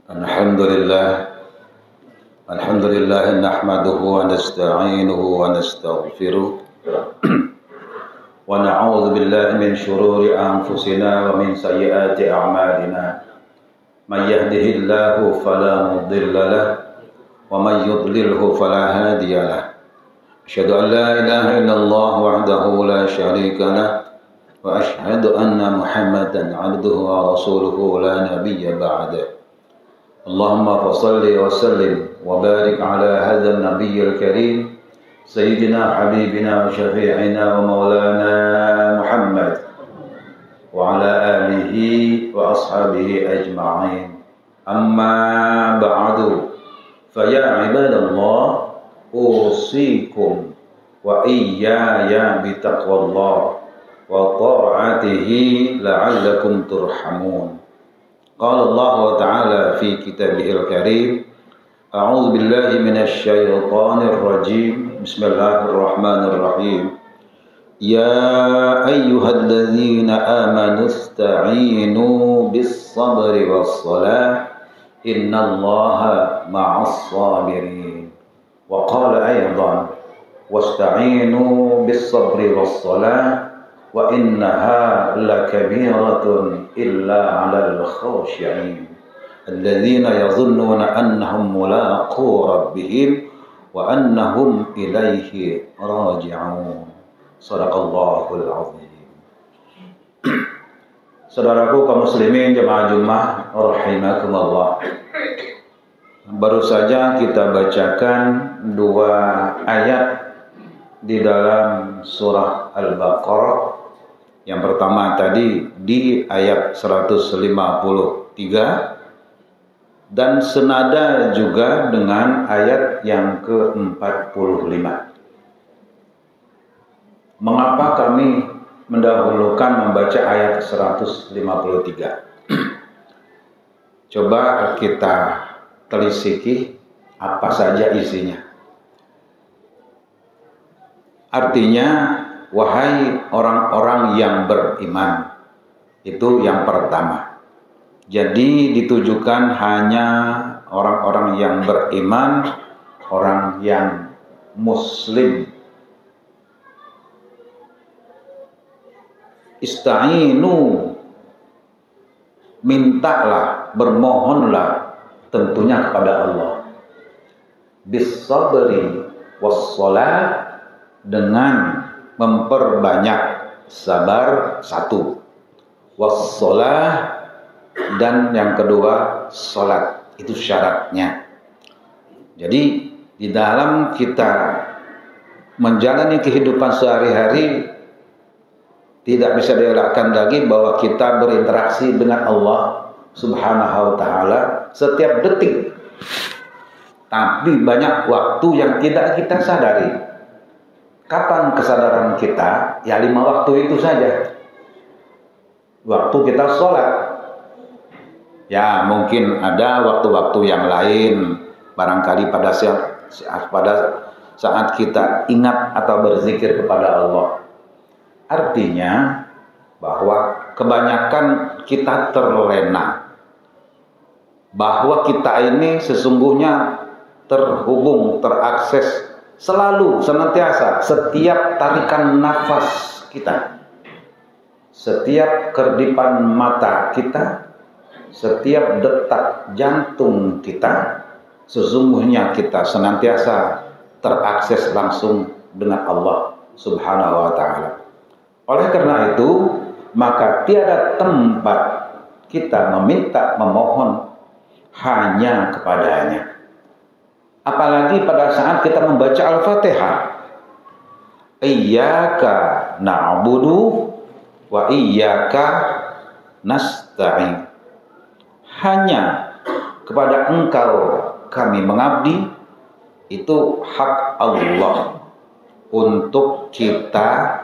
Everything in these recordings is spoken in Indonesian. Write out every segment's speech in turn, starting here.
Alhamdulillah nahmaduhu wa nasta'inuhu wa nastaghfiruh wa na'udzu billahi min shururi anfusina wa min sayyiati a'malina may yahdihillahu fala mudilla lahu wa may yudlilhu fala hadiya lahu asyhadu an la ilaha illallah wahdahu la syarika lahu wa asyhadu anna Muhammadan 'abduhu wa rasuluhu la nabiyya ba'da. Allahumma salli wa sallim wa barik ala hadzal nabiyil karim sayyidina habibina wa syafi'ina wa maulana Muhammad wa ala alihi wa ashabihi ajma'in. Amma ba'du, fa ya ibadallah usikum wa iyaya bi taqwallah wa ta'atihi la'allakum turhamun. Qala Allah Ta'ala fi kitabihil karim, a'udzu billahi minasy syaithanir rajim. Bismillahirrahmanirrahim. Ya ayyuhalladzina amanu ista'inu bis-sabri was-salah innallaha ma'as sabirin. Wa qala aydan wasta'inu bis-sabri was-salah wa innaha lakabiratun illa 'alal khashi'in alladzina yadhunnuna annahum mulaqu rabbihim wa annahum ilaihi raji'un. Shadaqallahul 'azim. Saudaraku kaum muslimin jemaah Jumat rahimakumullah. Baru saja kita bacakan dua ayat di dalam surah Al-Baqarah. Yang pertama tadi di ayat 153 dan senada juga dengan ayat yang ke-45. Mengapa kami mendahulukan membaca ayat 153? Coba kita telisiki apa saja isinya. Artinya, wahai orang-orang yang beriman, itu yang pertama. Jadi ditujukan hanya orang-orang yang beriman, orang yang muslim. Ista'inu, mintalah, bermohonlah tentunya kepada Allah. Bis-sabri was-salat, dengan memperbanyak sabar satu, wassalah, dan yang kedua salat, itu syaratnya. Jadi di dalam kita menjalani kehidupan sehari-hari tidak bisa dielakkan lagi bahwa kita berinteraksi dengan Allah Subhanahu wa ta'ala setiap detik. Tapi banyak waktu yang tidak kita sadari. Kapan kesadaran kita? Ya 5 waktu itu saja. Waktu kita sholat. Ya mungkin ada waktu-waktu yang lain. Barangkali pada saat kita ingat atau berzikir kepada Allah. Artinya bahwa kebanyakan kita terlena. Bahwa kita ini sesungguhnya terhubung, terakses selalu, senantiasa, setiap tarikan nafas kita, setiap kerdipan mata kita, setiap detak jantung kita, sesungguhnya kita senantiasa terakses langsung dengan Allah Subhanahu wa ta'ala. Oleh karena itu, maka tiada tempat kita meminta, memohon hanya kepadanya. Apalagi pada saat kita membaca Al-Fatihah. Iyyaka na'budu wa iyyaka nasta'in. Hanya kepada Engkau kami mengabdi, itu hak Allah untuk kita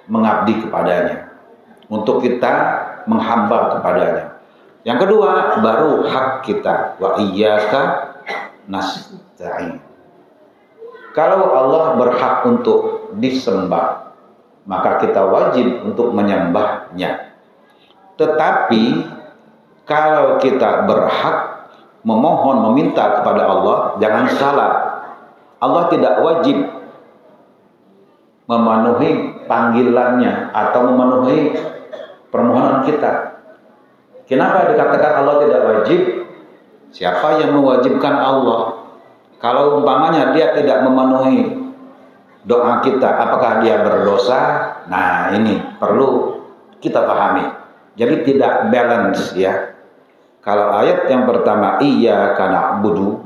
mengabdi kepadanya, untuk kita menghamba kepadanya. Yang kedua, baru hak kita, wa iyyaka nasta'in. Kalau Allah berhak untuk disembah, maka kita wajib untuk menyembahnya. Tetapi Kalau kita berhak memohon, meminta kepada Allah, jangan salah. Allah tidak wajib memenuhi panggilannya atau memenuhi permohonan kita. Kenapa dikatakan Allah tidak wajib? Siapa yang mewajibkan Allah? Kalau umpamanya dia tidak memenuhi doa kita, apakah dia berdosa? Nah, ini perlu kita pahami. Jadi tidak balance ya. Kalau ayat yang pertama, iyyaka na'budu,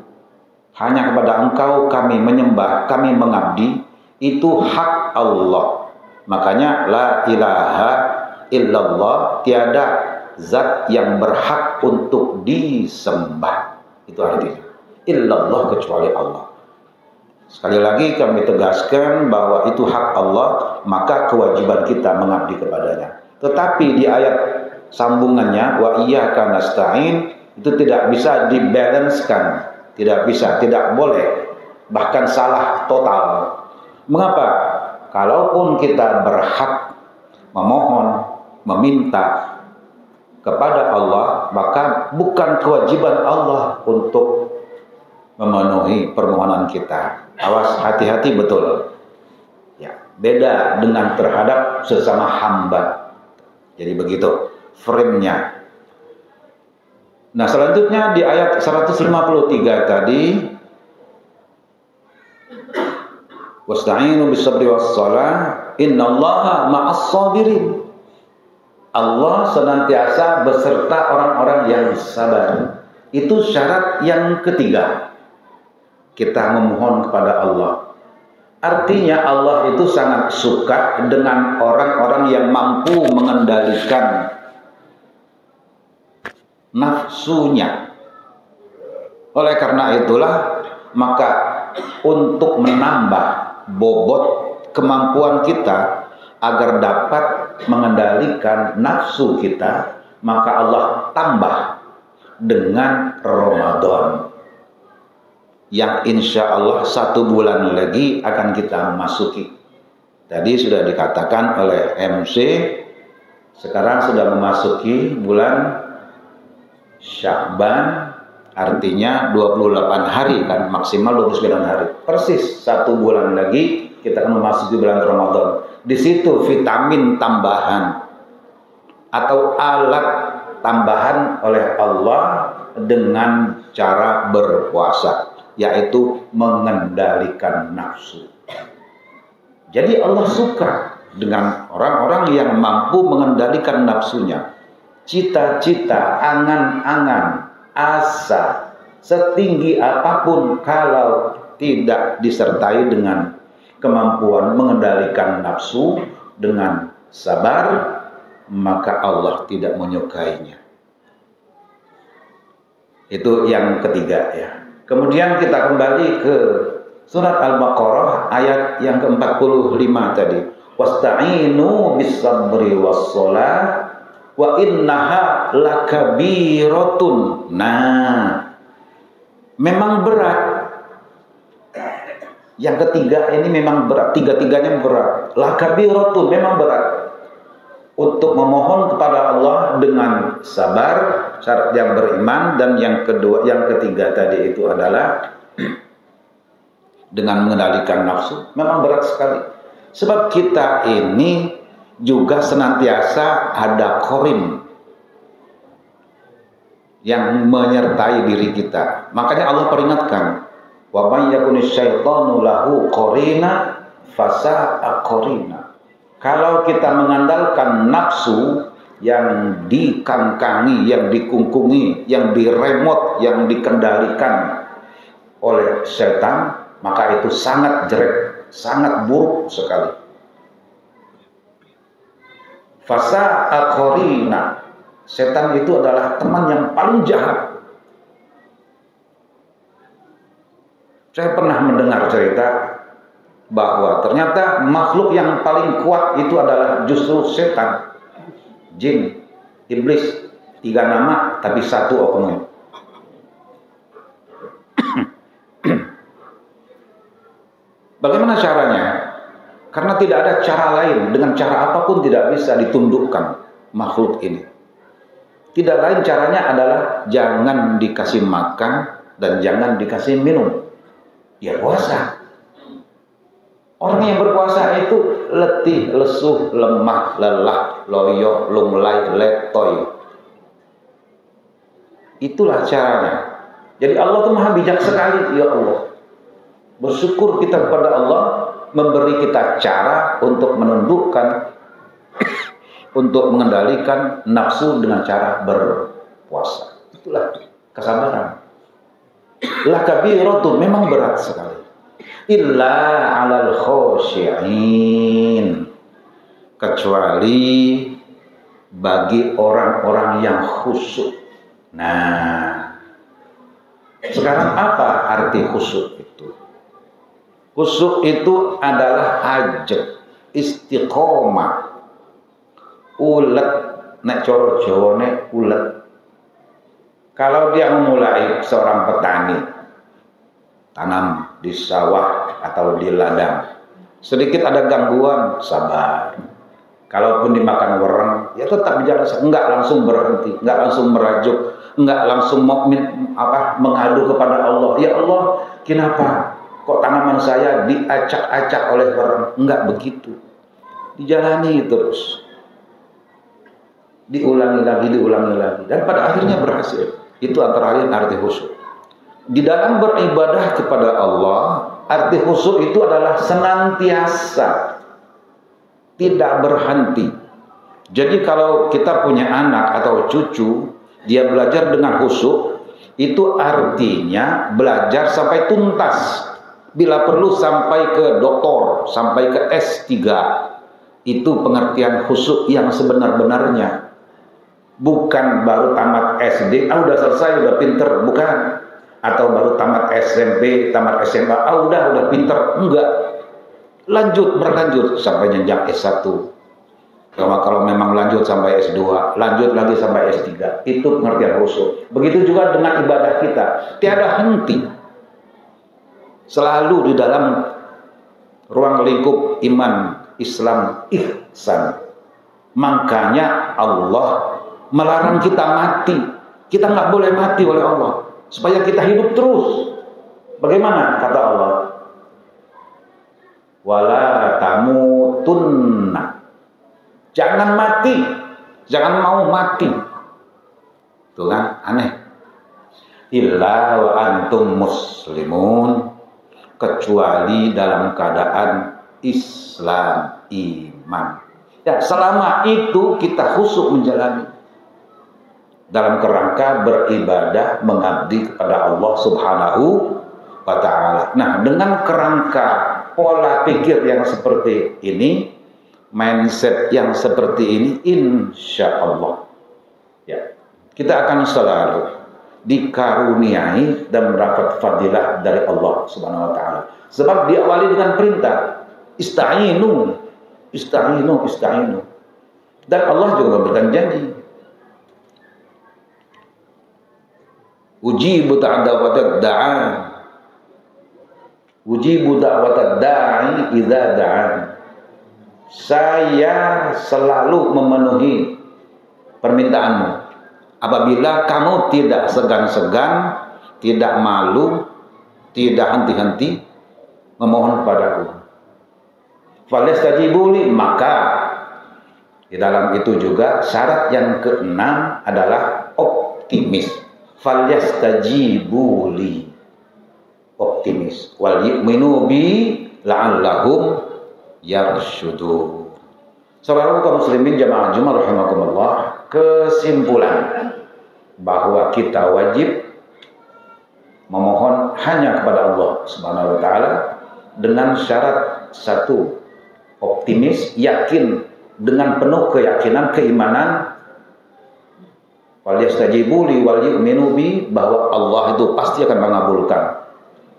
hanya kepada Engkau kami menyembah, kami mengabdi, itu hak Allah. Makanya la ilaha illallah, tiada zat yang berhak untuk disembah. Itu artinya. Illallah, kecuali Allah. Sekali lagi kami tegaskan bahwa itu hak Allah, maka kewajiban kita mengabdi kepadanya. Tetapi di ayat sambungannya, wa iyyaka nasta'in, itu tidak bisa dibalancekan, tidak bisa, tidak boleh, bahkan salah total. Mengapa? Kalaupun kita berhak memohon, meminta kepada Allah, maka bukan kewajiban Allah untuk memenuhi permohonan kita. Awas, hati-hati betul. Ya, beda dengan terhadap sesama hamba. Jadi begitu frame-nya. Nah, selanjutnya di ayat 153 tadi, wasta'inu bis-sabri was-shalah, innallaha ma'as-sabirin. Allah senantiasa beserta orang-orang yang sabar. Itu syarat yang ketiga. Kita memohon kepada Allah. Artinya Allah itu sangat suka dengan orang-orang yang mampu mengendalikan nafsunya. Oleh karena itulah, maka untuk menambah bobot kemampuan kita agar dapat mengendalikan nafsu kita, maka Allah tambah dengan Ramadan, yang insya Allah 1 bulan lagi akan kita masuki. Tadi sudah dikatakan oleh MC, sekarang sudah memasuki bulan Sya'ban, artinya 28 hari kan, maksimal 29 hari. Persis 1 bulan lagi kita akan memasuki bulan Ramadan. Di situ vitamin tambahan atau alat tambahan oleh Allah dengan cara berpuasa, yaitu mengendalikan nafsu. Jadi Allah suka dengan orang-orang yang mampu mengendalikan nafsunya. Cita-cita, angan-angan, asa, setinggi apapun, kalau tidak disertai dengan kemampuan mengendalikan nafsu dengan sabar, maka Allah tidak menyukainya. Itu yang ketiga ya. Kemudian kita kembali ke surat Al-Baqarah ayat yang ke-45 tadi. Wasta'inu bis-sabri was-shalah wa innaha lakabiratun. Nah, memang berat. Yang ketiga ini memang berat, tiga-tiganya berat. Lakabiratun, memang berat. Untuk memohon kepada Allah dengan sabar, syarat yang beriman, dan yang kedua, yang ketiga tadi itu adalah dengan mengendalikan nafsu. Memang berat sekali. Sebab kita ini juga senantiasa ada qarin yang menyertai diri kita. Makanya Allah peringatkan, wa may yakunish syaitanu lahu qarina fasa'a qarina. Kalau kita mengandalkan nafsu yang dikangkangi, yang dikungkungi, yang diremot, yang dikendalikan oleh setan, maka itu sangat jelek, sangat buruk sekali. Fasa'a qarina. Setan itu adalah teman yang paling jahat. Saya pernah mendengar cerita bahwa ternyata makhluk yang paling kuat itu adalah justru setan, jin, iblis. 3 nama tapi 1 oknum. Bagaimana caranya? Karena tidak ada cara lain, dengan cara apapun tidak bisa ditundukkan makhluk ini. Tidak lain caranya adalah jangan dikasih makan dan jangan dikasih minum. Ya puasa. Orang yang berpuasa itu letih, lesuh, lemah, lelah, loyo, lunglai, letoy. Itulah caranya. Jadi Allah itu maha bijak sekali, ya Allah. Bersyukur kita kepada Allah memberi kita cara untuk menundukkan, untuk mengendalikan nafsu dengan cara berpuasa. Itulah kesabaran. La kabiratu, memang berat sekali. Illa 'alal khosyi'in, kecuali bagi orang-orang yang khusyuk. Nah, sekarang apa arti khusyuk itu? Khusyuk itu adalah ajab, istiqomah, ulet, nek coro jawane ulet. Kalau dia memulai seorang petani tanam di sawah atau di ladang, sedikit ada gangguan, sabar. Kalaupun dimakan wereng, ya tetap berjalan, enggak langsung berhenti, enggak langsung merajuk, enggak langsung mengadu kepada Allah. Ya Allah, kenapa kok tanaman saya diacak-acak oleh wereng? Enggak begitu. Dijalani terus. Diulangi lagi, dan pada akhirnya berhasil. Itu antara lain arti khusyuk. Di dalam beribadah kepada Allah, arti khusyuk itu adalah senantiasa, tidak berhenti. Jadi kalau kita punya anak atau cucu, dia belajar dengan khusyuk, itu artinya belajar sampai tuntas. Bila perlu sampai ke doktor, sampai ke S3. Itu pengertian khusyuk yang sebenar-benarnya. Bukan baru tamat SD, udah selesai, udah pinter, bukan. Atau baru tamat SMP, tamat SMA, udah pinter, enggak. Berlanjut sampai jenjang S1. Kalau memang lanjut sampai S2, lanjut lagi sampai S3. Itu pengertian khusyuk. Begitu juga dengan ibadah kita, tiada henti. Selalu di dalam ruang lingkup iman, Islam, ihsan. Makanya Allah melarang kita mati. Kita nggak boleh mati oleh Allah, supaya kita hidup terus. Bagaimana kata Allah? Wala tamutunna, jangan mati, jangan mau mati. Itu kan aneh. Illa wa antum muslimun, kecuali dalam keadaan Islam, iman. Ya, selama itu kita khusyuk menjalani dalam kerangka beribadah, mengabdi kepada Allah Subhanahu wa ta'ala. Nah, dengan kerangka pola pikir yang seperti ini, mindset yang seperti ini, insya Allah ya, kita akan selalu dikaruniai dan mendapat fadilah dari Allah Subhanahu wa ta'ala. Sebab diawali dengan perintah ista'inu. Dan Allah juga memberikan janji, ujibu da'watad da'i idza da'an. Saya selalu memenuhi permintaanmu apabila kamu tidak segan-segan, tidak malu, tidak henti-henti memohon kepadaku. Falyastajibuli, maka di dalam itu juga syarat yang keenam adalah optimis. Falyastajibuli, optimis. Wal yu'minu bi la'allahum yarsyudun. Saudara kaum muslimin jamaah Jumat rahimakumullah, kesimpulan bahwa kita wajib memohon hanya kepada Allah Subhanahu wa taala dengan syarat satu, optimis, yakin dengan penuh keyakinan, keimanan. Falyastajibuli wal yu'minu bi, bahwa Allah itu pasti akan mengabulkan.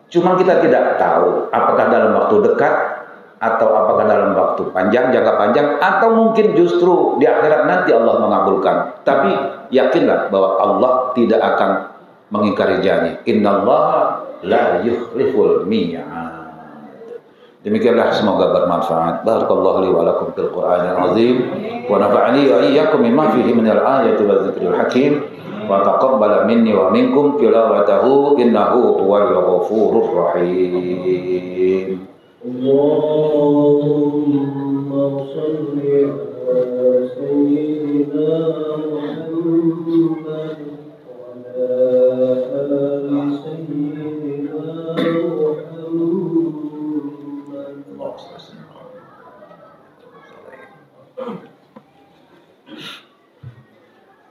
Cuma kita tidak tahu apakah dalam waktu dekat atau apakah dalam waktu panjang, jangka panjang, atau mungkin justru di akhirat nanti Allah mengabulkan. Tapi yakinlah bahwa Allah tidak akan mengingkari janji. Innallaha la yukhliful mi'ad. Demikianlah, semoga bermanfaat. Barakallahu li wa lakum fil Qur'anil azim. ونفعني وإياكم مما فيه من الآية والذكر الحكيم وتقبل مني ومنكم تلاوته إنه هو الغفور الرحيم. اللهم صل على سيدنا محمد وعلى آل سيدنا محمد.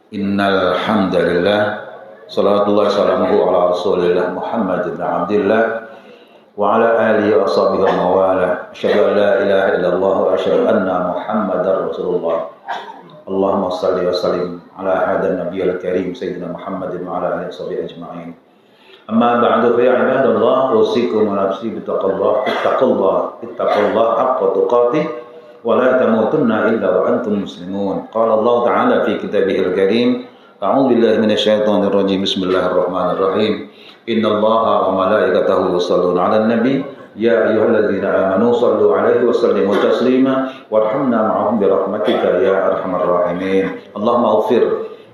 Innal hamdalillah salawatullah salamuhu ala rasulillah Muhammad ibn Abdillah wa ala alihi wa sahbihi wa mawala asyhadu an la ilaha illallah wa asyhadu anna Muhammadar Rasulullah. Allahumma shalli wa sallim ala hadan nabiyil karim sayyidina Muhammadin wa ala alihi wa sahbihi ajma'in. Amma ba'du fa ya ibadallah usikum wa nafsi bittaqullah haqqa tuqatih wa la tamutunna illa wa antum muslimun. Qala Allah Ta'ala fi kitabihil karim, a'udzu billahi minasyaitonir rajim. Bismillahirrahmanirrahim. Innallaha wa malaikatahu yusholluna 'alan nabi ya ayyuhalladzina amanu shallu 'alaihi wa sallimu taslima warhamna ma'ahum bi rahmatika ya arhamar rahimin. Allahumma ighfir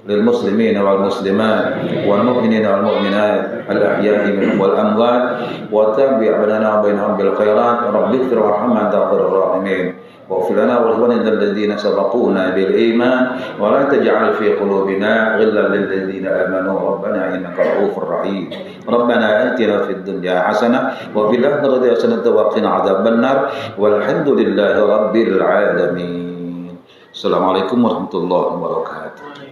lil muslimina wal muslimat wal mu'minina wal mu'minat al ahya'i minhum wal amwat wa tabi' bainana wa bainahum bil khairat rabbighfir warhamna anta khairur rahimin. واغفر لنا ولإخواننا الذين سبقونا بالإيمان ولا تجعل في قلوبنا غلا للذين آمنوا ربنا إنك رؤوف رحيم. ربنا آتنا في الدنيا حسنة وفي الآخرة حسنة وقنا عذاب النار والحمد لله رب العالمين. السلام عليكم ورحمة الله وبركاته.